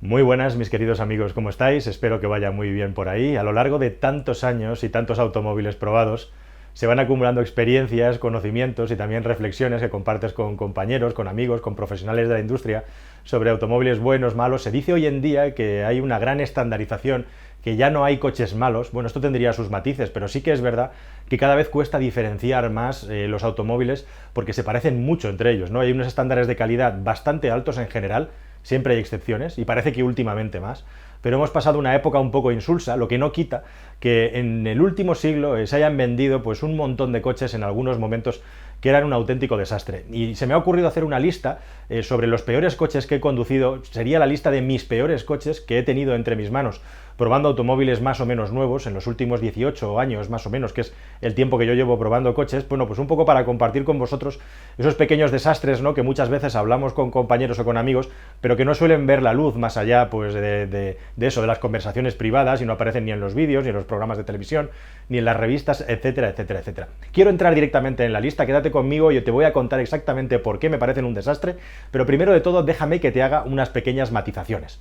Muy buenas, mis queridos amigos, ¿cómo estáis? Espero que vaya muy bien por ahí. A lo largo de tantos años y tantos automóviles probados, se van acumulando experiencias, conocimientos y también reflexiones que compartes con compañeros, con amigos, con profesionales de la industria sobre automóviles buenos, malos. Se dice hoy en día que hay una gran estandarización, que ya no hay coches malos. Bueno, esto tendría sus matices, pero sí que es verdad que cada vez cuesta diferenciar más los automóviles porque se parecen mucho entre ellos, ¿no? Hay unos estándares de calidad bastante altos en general. Siempre hay excepciones, y parece que últimamente más, pero hemos pasado una época un poco insulsa, lo que no quita que en el último siglo se hayan vendido pues un montón de coches en algunos momentos que eran un auténtico desastre. Y se me ha ocurrido hacer una lista sobre los peores coches que he conducido. Sería la lista de mis peores coches que he tenido entre mis manos probando automóviles más o menos nuevos en los últimos 18 años más o menos, que es el tiempo que yo llevo probando coches. Bueno, pues un poco para compartir con vosotros esos pequeños desastres, ¿no?, que muchas veces hablamos con compañeros o con amigos, pero que no suelen ver la luz más allá pues de eso, de las conversaciones privadas, y no aparecen ni en los vídeos, ni en los programas de televisión, ni en las revistas, etcétera, etcétera, etcétera. Quiero entrar directamente en la lista, quédate conmigo, yo te voy a contar exactamente por qué me parecen un desastre, pero primero de todo déjame que te haga unas pequeñas matizaciones.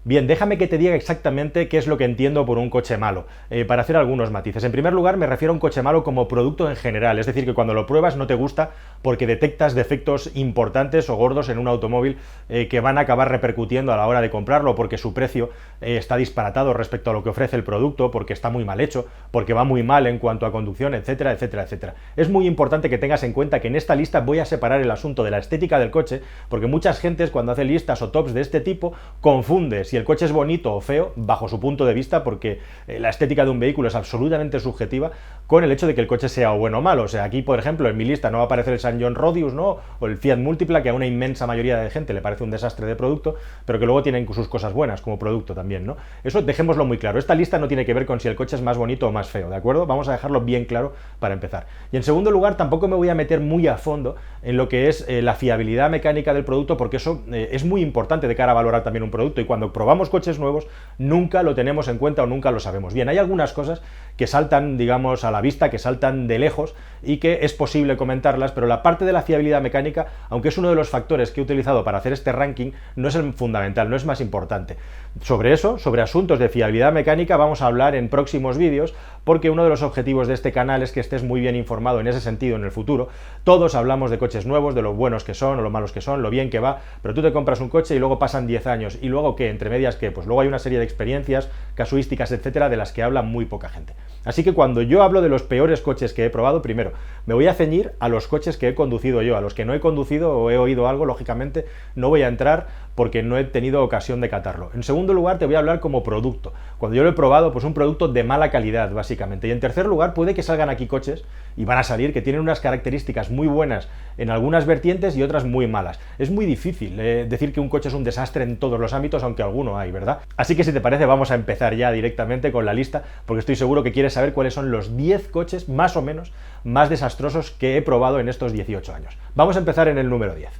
Bien, déjame que te diga exactamente qué es lo que entiendo por un coche malo, para hacer algunos matices. En primer lugar, me refiero a un coche malo como producto en general, es decir, que cuando lo pruebas no te gusta porque detectas defectos importantes o gordos en un automóvil que van a acabar repercutiendo a la hora de comprarlo, porque su precio está disparatado respecto a lo que ofrece el producto, porque está muy mal hecho, porque va muy mal en cuanto a conducción, etcétera, etcétera, etcétera. Es muy importante que tengas en cuenta que en esta lista voy a separar el asunto de la estética del coche, porque muchas gentes cuando hace listas o tops de este tipo confunde si el coche es bonito o feo bajo su punto de vista, porque la estética de un vehículo es absolutamente subjetiva, con el hecho de que el coche sea bueno o malo. O sea, aquí, por ejemplo, en mi lista no va a aparecer el San John Rodius, ¿no?, o el Fiat Multipla, que a una inmensa mayoría de gente le parece un desastre de producto, pero que luego tienen sus cosas buenas como producto también, ¿no? Eso dejémoslo muy claro. Esta lista no tiene que ver con si el coche es más bonito o más feo, ¿de acuerdo? Vamos a dejarlo bien claro para empezar. Y en segundo lugar, tampoco me voy a meter muy a fondo en lo que es la fiabilidad mecánica del producto, porque eso es muy importante de cara a valorar también un producto, y cuando probamos coches nuevos nunca lo tenemos en cuenta o nunca lo sabemos. Bien, hay algunas cosas que saltan, digamos, a la vista, que saltan de lejos y que es posible comentarlas, pero la parte de la fiabilidad mecánica, aunque es uno de los factores que he utilizado para hacer este ranking, no es el fundamental, no es más importante. Sobre eso, sobre asuntos de fiabilidad mecánica, vamos a hablar en próximos vídeos, porque uno de los objetivos de este canal es que estés muy bien informado en ese sentido en el futuro. Todos hablamos de coches nuevos, de lo buenos que son o lo malos que son, lo bien que va, pero tú te compras un coche y luego pasan 10 años, y luego ¿qué? Entre medias, ¿qué? Pues luego hay una serie de experiencias, casuísticas, etcétera, de las que habla muy poca gente. Así que cuando yo hablo de los peores coches que he probado, primero, me voy a ceñir a los coches que he conducido yo. A los que no he conducido o he oído algo, lógicamente, no voy a entrar porque no he tenido ocasión de catarlo. En segundo lugar, te voy a hablar como producto. Cuando yo lo he probado, pues un producto de mala calidad, básicamente. Y en tercer lugar, puede que salgan aquí coches, y van a salir, que tienen unas características muy buenas en algunas vertientes y otras muy malas. Es muy difícil decir que un coche es un desastre en todos los ámbitos, aunque alguno hay, ¿verdad? Así que si te parece, vamos a empezar ya directamente con la lista, porque estoy seguro que quieres saber cuáles son los 10 coches, más o menos, más desastrosos que he probado en estos 18 años. Vamos a empezar en el número 10.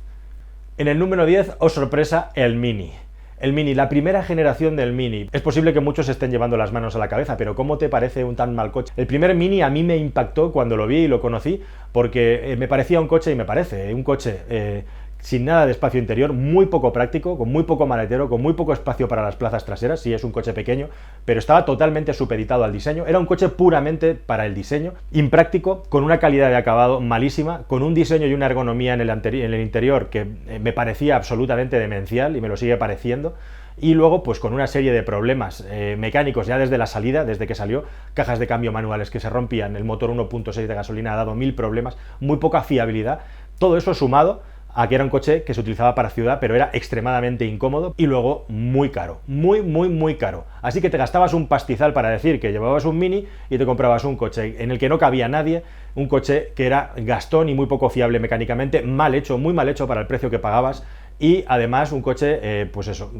En el número 10, oh sorpresa, el Mini. El Mini, la primera generación del Mini. Es posible que muchos estén llevando las manos a la cabeza, pero ¿cómo te parece un tan mal coche? El primer Mini a mí me impactó cuando lo vi y lo conocí, porque me parecía un coche, y me parece un coche sin nada de espacio interior, muy poco práctico, con muy poco maletero, con muy poco espacio para las plazas traseras. Sí, es un coche pequeño, pero estaba totalmente supeditado al diseño. Era un coche puramente para el diseño, impráctico, con una calidad de acabado malísima, con un diseño y una ergonomía en el interior que me parecía absolutamente demencial, y me lo sigue pareciendo. Y luego, pues con una serie de problemas mecánicos ya desde la salida, desde que salió, cajas de cambio manuales que se rompían, el motor 1.6 de gasolina ha dado 1000 problemas, muy poca fiabilidad. Todo eso sumado a que era un coche que se utilizaba para ciudad, pero era extremadamente incómodo, y luego muy caro, muy caro. Así que te gastabas un pastizal para decir que llevabas un Mini y te comprabas un coche en el que no cabía nadie, un coche que era gastón y muy poco fiable mecánicamente, mal hecho, muy mal hecho para el precio que pagabas, y además un coche, pues eso,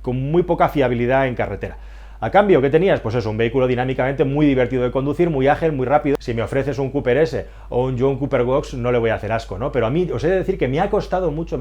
con muy poca fiabilidad en carretera. A cambio, ¿qué tenías? Pues eso, un vehículo dinámicamente muy divertido de conducir, muy ágil, muy rápido. Si me ofreces un Cooper S o un John Cooper Box, no le voy a hacer asco, ¿no? Pero a mí os he de decir que me ha costado mucho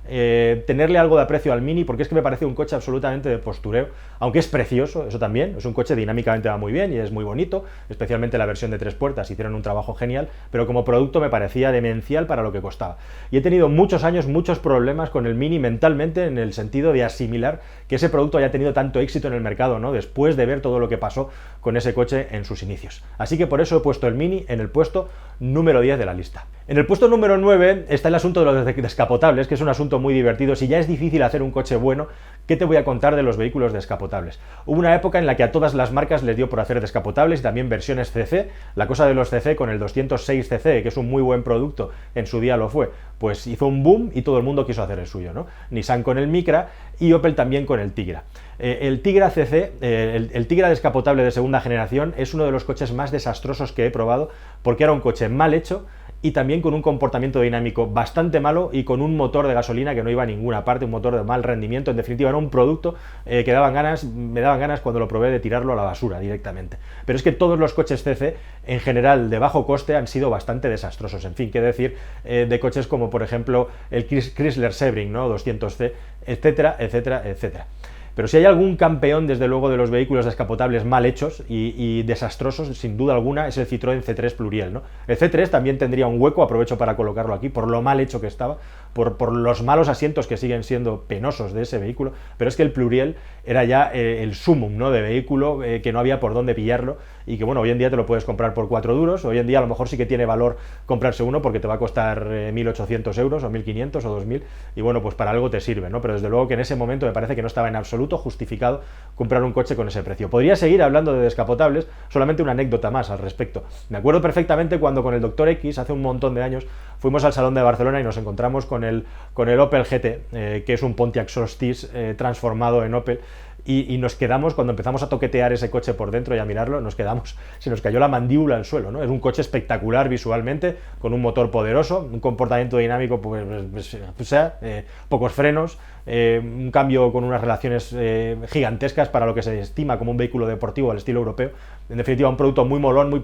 tenerle algo de aprecio al Mini, porque es que me parece un coche absolutamente de postureo, aunque es precioso, eso también, es un coche dinámicamente va muy bien y es muy bonito, especialmente la versión de 3 puertas, hicieron un trabajo genial, pero como producto me parecía demencial para lo que costaba. Y he tenido muchos años, muchos problemas con el Mini mentalmente, en el sentido de asimilar que ese producto haya tenido tanto éxito en el mercado, ¿no? Después de ver todo lo que pasó con ese coche en sus inicios. Así que por eso he puesto el Mini en el puesto número 10 de la lista. En el puesto número 9 está el asunto de los descapotables, que es un asunto muy divertido. Si ya es difícil hacer un coche bueno, ¿qué te voy a contar de los vehículos descapotables? Hubo una época en la que a todas las marcas les dio por hacer descapotables y también versiones CC. La cosa de los CC con el 206cc, que es un muy buen producto, en su día lo fue, pues hizo un boom y todo el mundo quiso hacer el suyo, ¿no? Nissan con el Micra y Opel también con el Tigra. El Tigra CC, el Tigra descapotable de segunda generación, es uno de los coches más desastrosos que he probado, porque era un coche mal hecho y también con un comportamiento dinámico bastante malo y con un motor de gasolina que no iba a ninguna parte, un motor de mal rendimiento. En definitiva, era un producto que me daban ganas cuando lo probé de tirarlo a la basura directamente. Pero es que todos los coches CC, en general de bajo coste, han sido bastante desastrosos. En fin, qué decir de coches como, por ejemplo, el Chrysler Sebring, ¿no? 200C, etcétera, etcétera, etcétera. Pero si hay algún campeón, desde luego, de los vehículos descapotables mal hechos y desastrosos, sin duda alguna, es el Citroën C3 Pluriel, ¿no? El C3 también tendría un hueco, aprovecho para colocarlo aquí, por lo mal hecho que estaba, por los malos asientos que siguen siendo penosos de ese vehículo, pero es que el Pluriel era ya el sumum, ¿no?, de vehículo, que no había por dónde pillarlo, y que, bueno, hoy en día te lo puedes comprar por 4 duros, hoy en día a lo mejor sí que tiene valor comprarse uno porque te va a costar 1.800 euros o 1.500 o 2.000, y bueno, pues para algo te sirve, ¿no? Pero desde luego que en ese momento me parece que no estaba en absoluto justificado comprar un coche con ese precio. Podría seguir hablando de descapotables, solamente una anécdota más al respecto. Me acuerdo perfectamente cuando con el Dr. X, hace un montón de años, fuimos al Salón de Barcelona y nos encontramos con el Opel GT, que es un Pontiac Solstice transformado en Opel, y nos quedamos, cuando empezamos a toquetear ese coche por dentro y a mirarlo, se nos cayó la mandíbula al suelo, ¿no? Es un coche espectacular visualmente, con un motor poderoso, un comportamiento dinámico, pocos frenos, un cambio con unas relaciones gigantescas para lo que se estima como un vehículo deportivo al estilo europeo. En definitiva, un producto muy molón, muy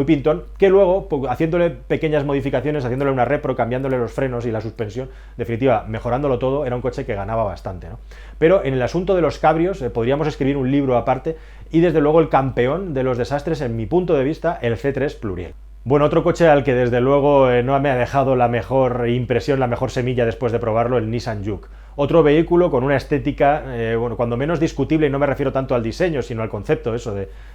pintón, que luego, haciéndole pequeñas modificaciones, haciéndole una repro, cambiándole los frenos y la suspensión, en definitiva, mejorándolo todo, era un coche que ganaba bastante, ¿no? Pero en el asunto de los cabrios, podríamos escribir un libro aparte, y desde luego el campeón de los desastres, en mi punto de vista, el C3 Pluriel. Bueno, otro coche al que desde luego no me ha dejado la mejor impresión, la mejor semilla después de probarlo, el Nissan Juke. Otro vehículo con una estética, cuando menos discutible, y no me refiero tanto al diseño, sino al concepto eso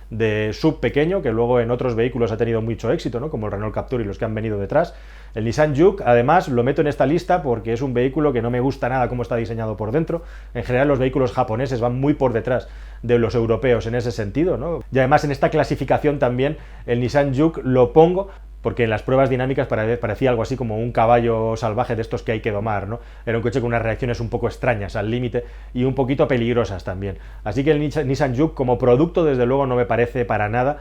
de sub pequeño, que luego en otros vehículos ha tenido mucho éxito, ¿no?, como el Renault Captur y los que han venido detrás. El Nissan Juke, además, lo meto en esta lista porque es un vehículo que no me gusta nada cómo está diseñado por dentro. En general, los vehículos japoneses van muy por detrás de los europeos en ese sentido, ¿no? Y además, en esta clasificación también, el Nissan Juke lo pongo porque en las pruebas dinámicas parecía algo así como un caballo salvaje de estos que hay que domar, ¿no? Era un coche con unas reacciones un poco extrañas, al límite, y un poquito peligrosas también. Así que el Nissan Juke como producto, desde luego, no me parece para nada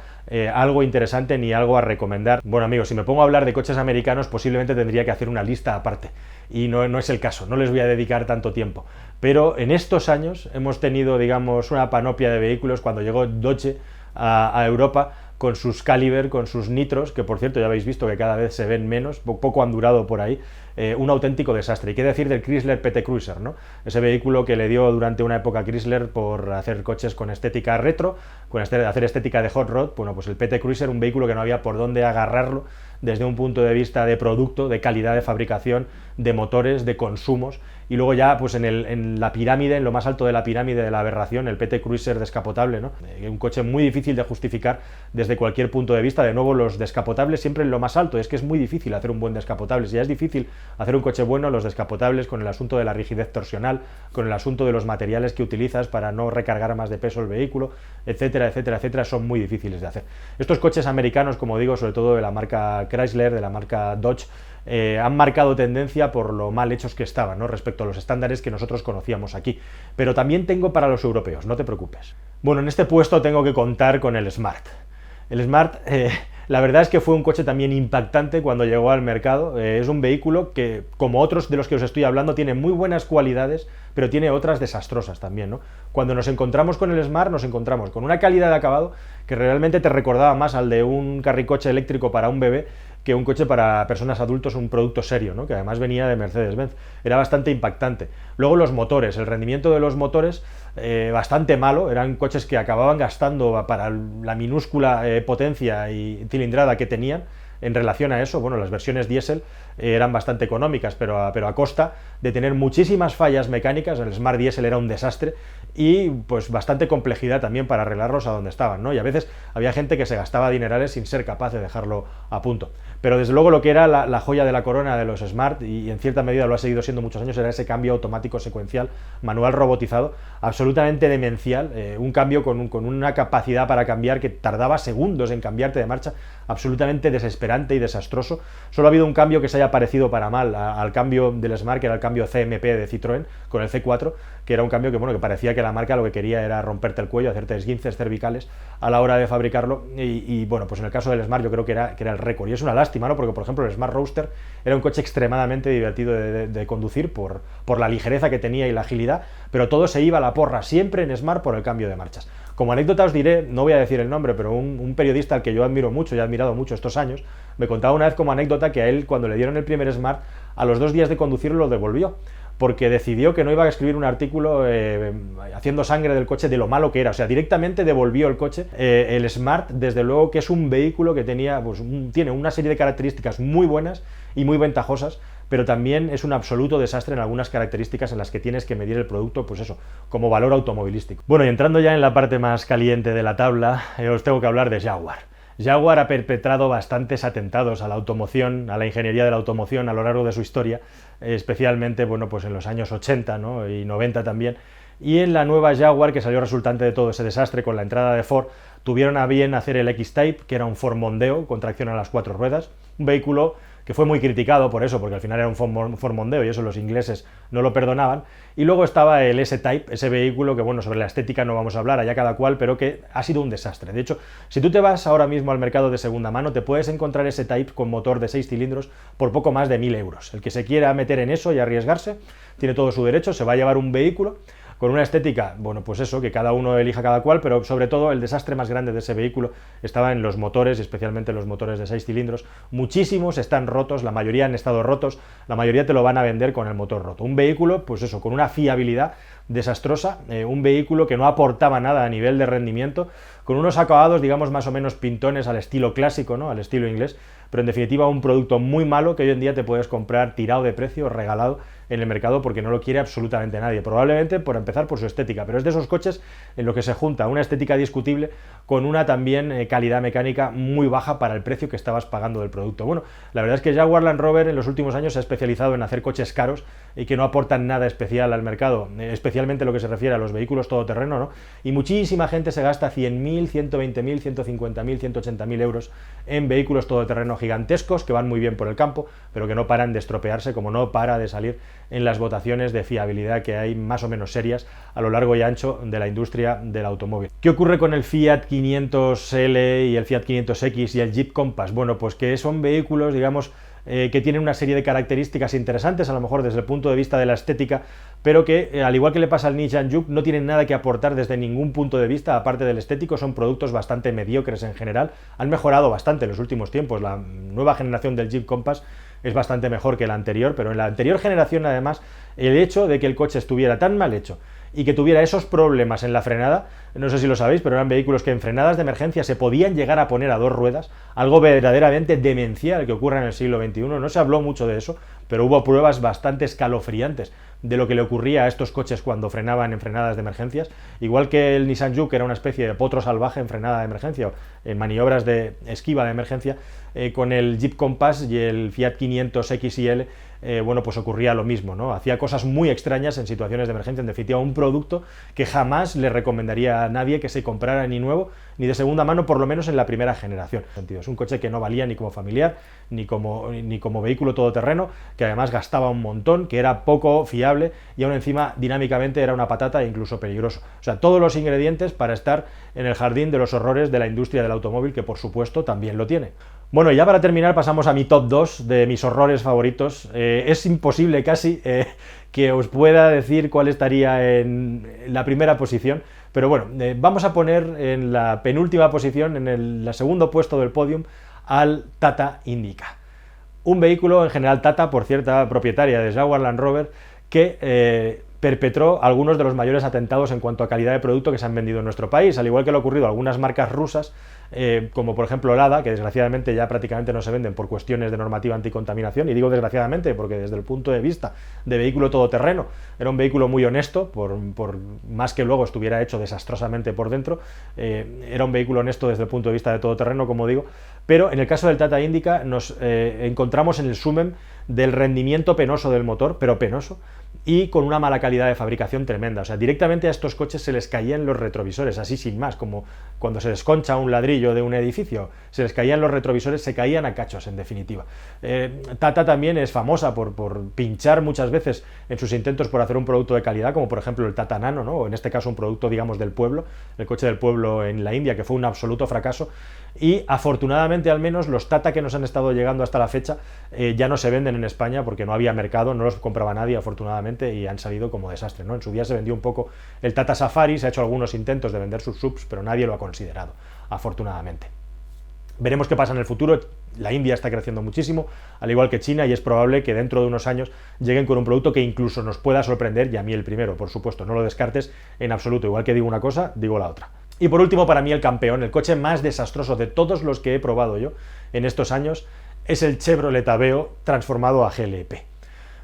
algo interesante ni algo a recomendar. Bueno, amigos, si me pongo a hablar de coches americanos, posiblemente tendría que hacer una lista aparte, y no es el caso, no les voy a dedicar tanto tiempo. Pero en estos años hemos tenido, digamos, una panoplia de vehículos. Cuando llegó Dodge a Europa, con sus Caliber, con sus nitros, que por cierto ya habéis visto que cada vez se ven menos, poco han durado por ahí, un auténtico desastre. Y qué decir del Chrysler PT Cruiser, ¿no? Ese vehículo que le dio durante una época a Chrysler por hacer coches con estética retro, hacer estética de hot rod. Bueno, pues el PT Cruiser, un vehículo que no había por dónde agarrarlo desde un punto de vista de producto, de calidad de fabricación, de motores, de consumos. Y luego ya, pues en la pirámide, en lo más alto de la pirámide de la aberración, el PT Cruiser descapotable, ¿no? Un coche muy difícil de justificar desde cualquier punto de vista. De nuevo, los descapotables siempre en lo más alto. Es que es muy difícil hacer un buen descapotable. Si ya es difícil hacer un coche bueno, los descapotables, con el asunto de la rigidez torsional, con el asunto de los materiales que utilizas para no recargar más de peso el vehículo, etcétera, etcétera, etcétera, son muy difíciles de hacer. Estos coches americanos, como digo, sobre todo de la marca Chrysler, de la marca Dodge, han marcado tendencia por lo mal hechos que estaban, ¿no?, respecto a los estándares que nosotros conocíamos aquí. Pero también tengo para los europeos, no te preocupes. Bueno, en este puesto tengo que contar con el Smart. El Smart, La verdad es que fue un coche también impactante cuando llegó al mercado. Es un vehículo que, como otros de los que os estoy hablando, tiene muy buenas cualidades, pero tiene otras desastrosas también, ¿no? Cuando nos encontramos con el Smart, nos encontramos con una calidad de acabado que realmente te recordaba más al de un carricoche eléctrico para un bebé que un coche para personas adultos, un producto serio, ¿no? Que además venía de Mercedes-Benz. Era bastante impactante. Luego los motores, el rendimiento de los motores, bastante malo. Eran coches que acababan gastando para la minúscula potencia y cilindrada que tenían. En relación a eso, bueno, las versiones diésel eran bastante económicas, pero a costa de tener muchísimas fallas mecánicas. El Smart Diesel era un desastre y pues bastante complejidad también para arreglarlos a donde estaban, ¿no? Y a veces había gente que se gastaba dinerales sin ser capaz de dejarlo a punto. Pero desde luego lo que era la joya de la corona de los Smart, y en cierta medida lo ha seguido siendo muchos años, era ese cambio automático secuencial, manual robotizado, absolutamente demencial, un cambio con una capacidad para cambiar que tardaba segundos en cambiarte de marcha, absolutamente desesperante y desastroso. Solo ha habido un cambio que se haya parecido para mal al cambio del Smart, que era el cambio CMP de Citroën con el C4, que era un cambio que, bueno, que parecía que la marca lo que quería era romperte el cuello, hacerte esguinces cervicales a la hora de fabricarlo, y bueno, pues en el caso del Smart yo creo que era el récord, y es una lástima, ¿no? Porque por ejemplo el Smart Roadster era un coche extremadamente divertido de conducir por la ligereza que tenía y la agilidad, pero todo se iba a la porra siempre en Smart por el cambio de marchas. Como anécdota os diré, no voy a decir el nombre, pero un periodista al que yo admiro mucho y he admirado mucho estos años, me contaba una vez como anécdota que a él, cuando le dieron el primer Smart, a los 2 días de conducirlo lo devolvió, porque decidió que no iba a escribir un artículo haciendo sangre del coche de lo malo que era. O sea, directamente devolvió el coche. El Smart, desde luego que es un vehículo que tenía, pues, tiene una serie de características muy buenas y muy ventajosas, pero también es un absoluto desastre en algunas características en las que tienes que medir el producto, pues eso, como valor automovilístico. Bueno, y entrando ya en la parte más caliente de la tabla, os tengo que hablar de Jaguar. Jaguar ha perpetrado bastantes atentados a la automoción, a la ingeniería de la automoción a lo largo de su historia, especialmente, bueno, pues en los años 80, ¿no? Y 90 también. Y en la nueva Jaguar, que salió resultante de todo ese desastre con la entrada de Ford, tuvieron a bien hacer el X-Type, que era un Ford Mondeo con tracción a las 4 ruedas, un vehículo que fue muy criticado por eso, porque al final era un Ford Mondeo y eso los ingleses no lo perdonaban. Y luego estaba el S-Type, ese vehículo que, bueno, sobre la estética no vamos a hablar, allá cada cual, pero que ha sido un desastre. De hecho, si tú te vas ahora mismo al mercado de segunda mano, te puedes encontrar ese Type con motor de 6 cilindros por poco más de 1.000 euros. El que se quiera meter en eso y arriesgarse, tiene todo su derecho, se va a llevar un vehículo con una estética, bueno, pues eso, que cada uno elija cada cual, pero sobre todo el desastre más grande de ese vehículo estaba en los motores, especialmente los motores de 6 cilindros. Muchísimos están rotos, la mayoría han estado rotos, la mayoría te lo van a vender con el motor roto. Un vehículo, pues eso, con una fiabilidad desastrosa, un vehículo que no aportaba nada a nivel de rendimiento, con unos acabados, digamos, más o menos pintones al estilo clásico, ¿no? Al estilo inglés, pero en definitiva un producto muy malo que hoy en día te puedes comprar tirado de precio, regalado en el mercado, porque no lo quiere absolutamente nadie, probablemente por empezar por su estética, pero es de esos coches en lo que se junta una estética discutible con una también calidad mecánica muy baja para el precio que estabas pagando del producto. Bueno, la verdad es que Jaguar Land Rover en los últimos años se ha especializado en hacer coches caros y que no aportan nada especial al mercado, especialmente lo que se refiere a los vehículos todoterreno, ¿no? Y muchísima gente se gasta 100.000, 120.000, 150.000, 180.000 euros en vehículos todoterreno gigantescos que van muy bien por el campo, pero que no paran de estropearse, como no para de salir en las votaciones de fiabilidad que hay más o menos serias a lo largo y ancho de la industria del automóvil. ¿Qué ocurre con el Fiat 500L y el Fiat 500X y el Jeep Compass? Bueno, pues que son vehículos, digamos, que tienen una serie de características interesantes, a lo mejor desde el punto de vista de la estética, pero que, al igual que le pasa al Nissan Juke, no tienen nada que aportar desde ningún punto de vista, aparte del estético. Son productos bastante mediocres en general, han mejorado bastante en los últimos tiempos. La nueva generación del Jeep Compass es bastante mejor que la anterior, pero en la anterior generación, además, el hecho de que el coche estuviera tan mal hecho y que tuviera esos problemas en la frenada, no sé si lo sabéis, pero eran vehículos que en frenadas de emergencia se podían llegar a poner a 2 ruedas, algo verdaderamente demencial que ocurre en el siglo XXI. No se habló mucho de eso, pero hubo pruebas bastante escalofriantes de lo que le ocurría a estos coches cuando frenaban en frenadas de emergencias, igual que el Nissan Juke era una especie de potro salvaje en frenada de emergencia o en maniobras de esquiva de emergencia. Con el Jeep Compass y el Fiat 500X y L, bueno, pues ocurría lo mismo, ¿no? Hacía cosas muy extrañas en situaciones de emergencia. En definitiva, un producto que jamás le recomendaría a a nadie que se comprara ni nuevo ni de segunda mano, por lo menos en la primera generación. Es un coche que no valía ni como familiar, ni como vehículo todoterreno, que además gastaba un montón, que era poco fiable y aún encima dinámicamente era una patata e incluso peligroso. O sea, todos los ingredientes para estar en el jardín de los horrores de la industria del automóvil, que por supuesto también lo tiene. Bueno, y ya para terminar pasamos a mi top 2 de mis horrores favoritos. Es imposible casi que os pueda decir cuál estaría en la primera posición, pero bueno, vamos a poner en la penúltima posición, en el segundo puesto del podium, al Tata Indica. Un vehículo, en general Tata, por cierta propietaria de Jaguar Land Rover, que perpetró algunos de los mayores atentados en cuanto a calidad de producto que se han vendido en nuestro país, al igual que lo ha ocurrido a algunas marcas rusas, como por ejemplo Lada, que desgraciadamente ya prácticamente no se venden por cuestiones de normativa anticontaminación, y digo desgraciadamente porque desde el punto de vista de vehículo todoterreno era un vehículo muy honesto, por más que luego estuviera hecho desastrosamente por dentro, era un vehículo honesto desde el punto de vista de todoterreno, como digo, pero en el caso del Tata Indica nos encontramos en el sumen del rendimiento penoso del motor, pero penoso, y con una mala calidad de fabricación tremenda. O sea, directamente a estos coches se les caían los retrovisores, así sin más, como cuando se desconcha un ladrillo de un edificio, se les caían los retrovisores, se caían a cachos, en definitiva. Tata también es famosa por pinchar muchas veces en sus intentos por hacer un producto de calidad, como por ejemplo el Tata Nano, ¿no? O en este caso un producto, digamos, del pueblo, el coche del pueblo en la India, que fue un absoluto fracaso, y afortunadamente al menos los Tata que nos han estado llegando hasta la fecha ya no se venden en España porque no había mercado, no los compraba nadie afortunadamente, y han salido como desastre, ¿no? En su día se vendió un poco el Tata Safari, se ha hecho algunos intentos de vender sus subs, pero nadie lo ha considerado, afortunadamente. Veremos qué pasa en el futuro. La India está creciendo muchísimo, al igual que China, y es probable que dentro de unos años lleguen con un producto que incluso nos pueda sorprender, y a mí el primero, por supuesto, no lo descartes en absoluto. Igual que digo una cosa, digo la otra. Y por último, para mí el campeón, el coche más desastroso de todos los que he probado yo en estos años, es el Chevrolet Aveo transformado a GLP.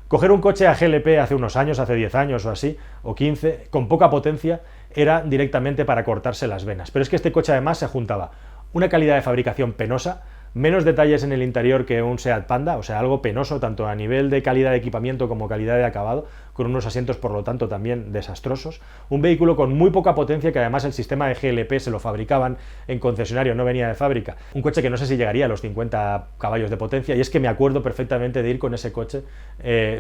Coger un coche a GLP hace unos años, hace 10 años o así, o 15, con poca potencia, era directamente para cortarse las venas. Pero es que este coche además se juntaba una calidad de fabricación penosa, menos detalles en el interior que un Seat Panda, o sea, algo penoso tanto a nivel de calidad de equipamiento como calidad de acabado, con unos asientos por lo tanto también desastrosos, un vehículo con muy poca potencia, que además el sistema de GLP se lo fabricaban en concesionario, no venía de fábrica, un coche que no sé si llegaría a los 50 caballos de potencia, y es que me acuerdo perfectamente de ir con ese coche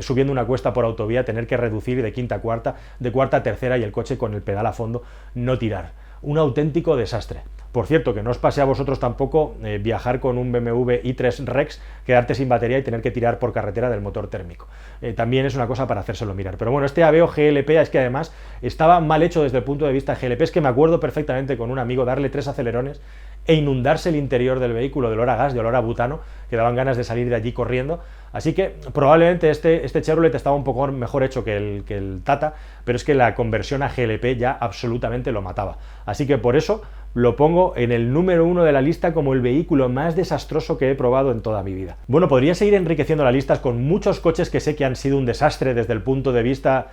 subiendo una cuesta por autovía, tener que reducir de quinta a cuarta, de cuarta a tercera, y el coche con el pedal a fondo no tirar. Un auténtico desastre. Por cierto, que no os pase a vosotros tampoco viajar con un BMW i3 Rex, quedarte sin batería y tener que tirar por carretera del motor térmico. También es una cosa para hacérselo mirar. Pero bueno, este Aveo GLP es que además estaba mal hecho desde el punto de vista GLP. Es que me acuerdo perfectamente con un amigo darle 3 acelerones e inundarse el interior del vehículo de olor a gas, de olor a butano, que daban ganas de salir de allí corriendo. Así que probablemente este Chevrolet estaba un poco mejor hecho que el Tata, pero es que la conversión a GLP ya absolutamente lo mataba. Así que por eso lo pongo en el número 1 de la lista como el vehículo más desastroso que he probado en toda mi vida. Bueno, podría seguir enriqueciendo la lista con muchos coches que sé que han sido un desastre desde el punto de vista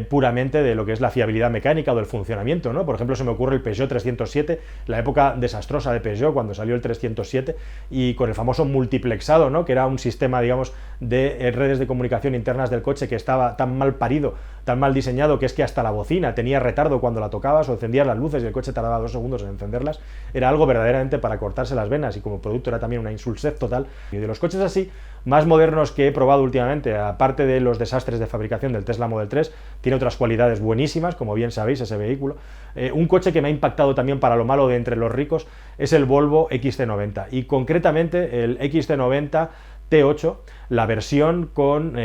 puramente de lo que es la fiabilidad mecánica o del funcionamiento, ¿no? Por ejemplo, se me ocurre el Peugeot 307, la época desastrosa de Peugeot cuando salió el 307, y con el famoso multiplexado, ¿no? Que era un sistema, digamos, de redes de comunicación internas del coche que estaba tan mal parido, tan mal diseñado, que es que hasta la bocina tenía retardo cuando la tocabas, o encendías las luces y el coche tardaba 2 segundos en encenderlas. Era algo verdaderamente para cortarse las venas, y como producto era también una insulsez total. Y de los coches así más modernos que he probado últimamente, aparte de los desastres de fabricación del Tesla Model 3, tiene otras cualidades buenísimas, como bien sabéis, ese vehículo. Un coche que me ha impactado también para lo malo de entre los ricos es el Volvo XC90, y concretamente el XC90 T8, la versión con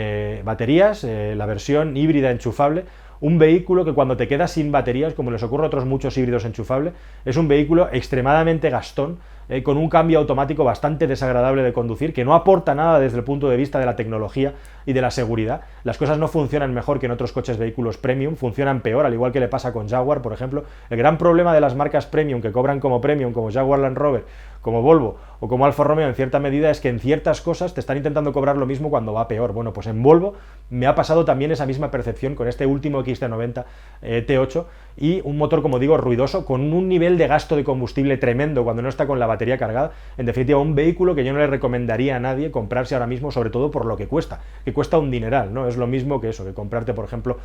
baterías, la versión híbrida enchufable. Un vehículo que cuando te quedas sin baterías, como les ocurre a otros muchos híbridos enchufables, es un vehículo extremadamente gastón, con un cambio automático bastante desagradable de conducir, que no aporta nada desde el punto de vista de la tecnología y de la seguridad. Las cosas no funcionan mejor que en otros coches vehículos premium, funcionan peor, al igual que le pasa con Jaguar, por ejemplo. El gran problema de las marcas premium que cobran como premium, como Jaguar Land Rover, como Volvo o como Alfa Romeo en cierta medida, es que en ciertas cosas te están intentando cobrar lo mismo cuando va peor. Bueno, pues en Volvo me ha pasado también esa misma percepción con este último XC90 T8, y un motor, como digo, ruidoso, con un nivel de gasto de combustible tremendo cuando no está con la batería cargada. En definitiva, un vehículo que yo no le recomendaría a nadie comprarse ahora mismo, sobre todo por lo que cuesta un dineral, ¿no? Es lo mismo que eso, que comprarte, por ejemplo,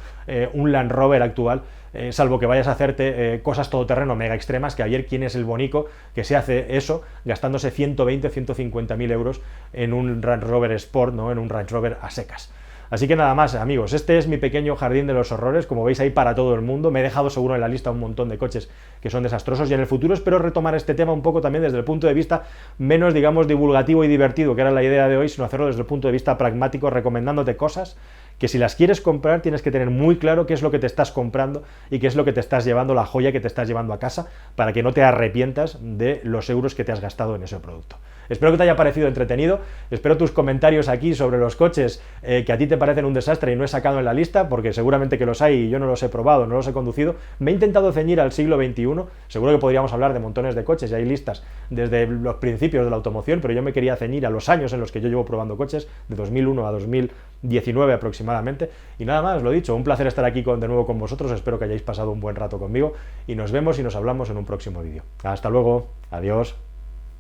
un Land Rover actual, salvo que vayas a hacerte cosas todoterreno mega extremas, que ayer quién es el bonico que se hace eso gastándose 120, 150.000 euros en un Range Rover Sport, ¿no? En un Range Rover a secas. Así que nada más, amigos, este es mi pequeño jardín de los horrores, como veis ahí para todo el mundo. Me he dejado seguro en la lista un montón de coches que son desastrosos y en el futuro espero retomar este tema un poco también desde el punto de vista menos, digamos, divulgativo y divertido, que era la idea de hoy, sino hacerlo desde el punto de vista pragmático, recomendándote cosas que si las quieres comprar tienes que tener muy claro qué es lo que te estás comprando y qué es lo que te estás llevando, la joya que te estás llevando a casa, para que no te arrepientas de los euros que te has gastado en ese producto. Espero que te haya parecido entretenido, espero tus comentarios aquí sobre los coches que a ti te parecen un desastre y no he sacado en la lista, porque seguramente que los hay y yo no los he probado, no los he conducido. Me he intentado ceñir al siglo XXI, seguro que podríamos hablar de montones de coches y hay listas desde los principios de la automoción, pero yo me quería ceñir a los años en los que yo llevo probando coches, de 2001 a 2019 aproximadamente. Y nada más, lo dicho, un placer estar aquí de nuevo con vosotros, espero que hayáis pasado un buen rato conmigo y nos vemos y nos hablamos en un próximo vídeo. Hasta luego, adiós.